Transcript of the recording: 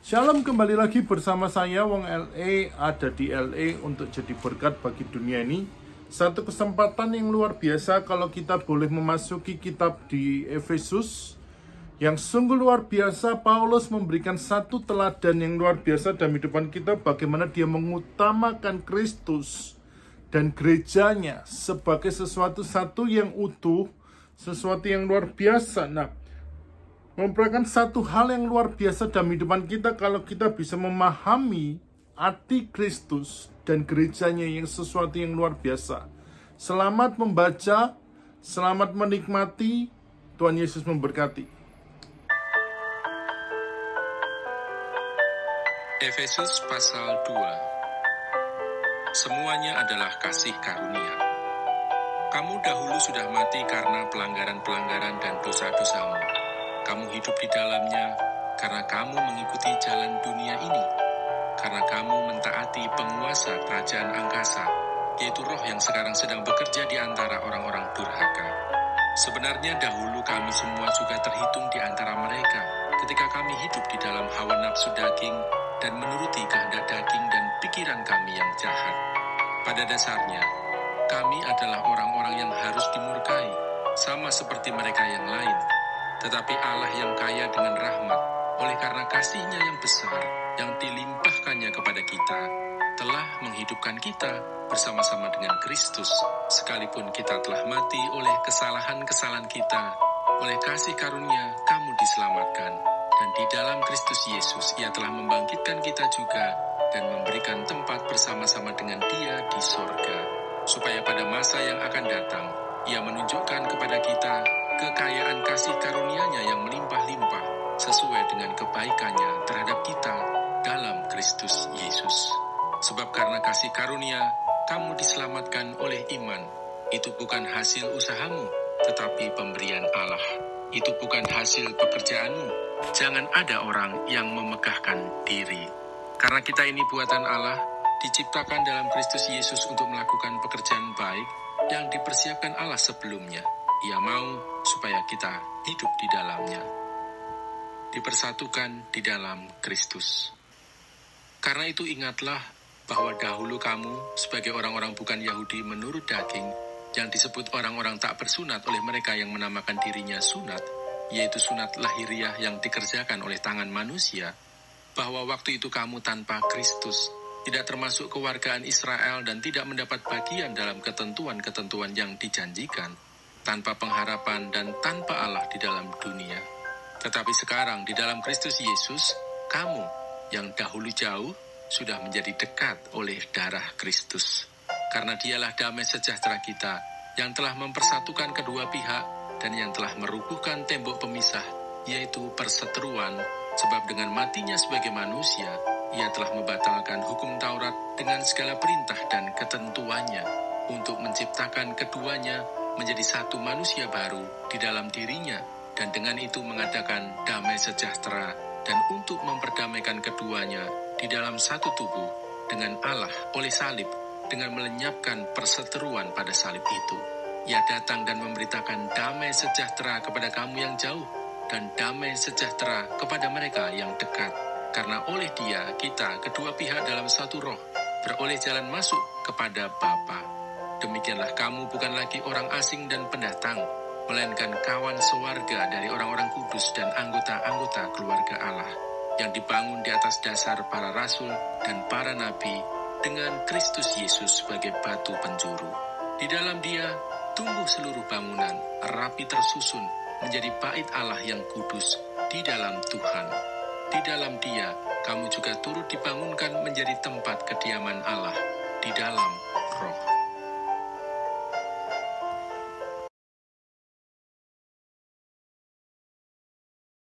Shalom, kembali lagi bersama saya Wong LA, ada di LA untuk jadi berkat bagi dunia ini. Satu kesempatan yang luar biasa kalau kita boleh memasuki kitab di Efesus. Yang sungguh luar biasa, Paulus memberikan satu teladan yang luar biasa dalam kehidupan kita, bagaimana dia mengutamakan Kristus dan gerejanya sebagai sesuatu yang utuh, sesuatu yang luar biasa. Nah, merupakan satu hal yang luar biasa dalam kehidupan kita kalau kita bisa memahami arti Kristus dan gerejanya yang sesuatu yang luar biasa. Selamat membaca, selamat menikmati. Tuhan Yesus memberkati. Efesus pasal 2. Semuanya adalah kasih karunia. Kamu dahulu sudah mati karena pelanggaran-pelanggaran dan dosa-dosamu. Kamu hidup di dalamnya karena kamu mengikuti jalan dunia ini, karena kamu mentaati penguasa kerajaan angkasa, yaitu roh yang sekarang sedang bekerja di antara orang-orang durhaka. Sebenarnya dahulu kami semua juga terhitung di antara mereka, ketika kami hidup di dalam hawa nafsu daging dan menuruti kehendak daging dan pikiran kami yang jahat. Pada dasarnya, kami adalah orang-orang yang harus dimurkai, sama seperti mereka yang lain. Tetapi Allah yang kaya dengan rahmat, oleh karena kasih-Nya yang besar, yang dilimpahkannya kepada kita, telah menghidupkan kita bersama-sama dengan Kristus. Sekalipun kita telah mati oleh kesalahan-kesalahan kita, oleh kasih karunia kamu diselamatkan. Dan di dalam Kristus Yesus, Ia telah membangkitkan kita juga dan memberikan tempat bersama-sama dengan Dia di sorga, supaya pada masa yang akan datang, Ia menunjukkan kepada kita kekayaan kasih karunia-Nya yang melimpah-limpah sesuai dengan kebaikan-Nya terhadap kita dalam Kristus Yesus. Sebab karena kasih karunia, kamu diselamatkan oleh iman. Itu bukan hasil usahamu, tetapi pemberian Allah. Itu bukan hasil pekerjaanmu. Jangan ada orang yang memegahkan diri. Karena kita ini buatan Allah, diciptakan dalam Kristus Yesus untuk melakukan pekerjaan baik yang dipersiapkan Allah sebelumnya. Ia mau supaya kita hidup di dalamnya, dipersatukan di dalam Kristus. Karena itu ingatlah bahwa dahulu kamu sebagai orang-orang bukan Yahudi menurut daging, yang disebut orang-orang tak bersunat oleh mereka yang menamakan dirinya sunat, yaitu sunat lahiriah yang dikerjakan oleh tangan manusia, bahwa waktu itu kamu tanpa Kristus, tidak termasuk kewargaan Israel dan tidak mendapat bagian dalam ketentuan-ketentuan yang dijanjikan, tanpa pengharapan dan tanpa Allah di dalam dunia. Tetapi sekarang di dalam Kristus Yesus, kamu yang dahulu jauh sudah menjadi dekat oleh darah Kristus. Karena Dialah damai sejahtera kita, yang telah mempersatukan kedua pihak dan yang telah merubuhkan tembok pemisah, yaitu perseteruan, sebab dengan matinya sebagai manusia, Ia telah membatalkan hukum Taurat dengan segala perintah dan ketentuannya, untuk menciptakan keduanya menjadi satu manusia baru di dalam dirinya, dan dengan itu mengadakan damai sejahtera, dan untuk memperdamaikan keduanya di dalam satu tubuh dengan Allah oleh salib, dengan melenyapkan perseteruan pada salib itu. Ia datang dan memberitakan damai sejahtera kepada kamu yang jauh, dan damai sejahtera kepada mereka yang dekat. Karena oleh Dia, kita kedua pihak dalam satu roh, beroleh jalan masuk kepada Bapa. Demikianlah kamu bukan lagi orang asing dan pendatang, melainkan kawan sewarga dari orang-orang kudus dan anggota-anggota keluarga Allah, yang dibangun di atas dasar para rasul dan para nabi, dengan Kristus Yesus sebagai batu penjuru. Di dalam Dia, tumbuh seluruh bangunan, rapi tersusun, menjadi bait Allah yang kudus di dalam Tuhan. Di dalam Dia, kamu juga turut dibangunkan menjadi tempat kediaman Allah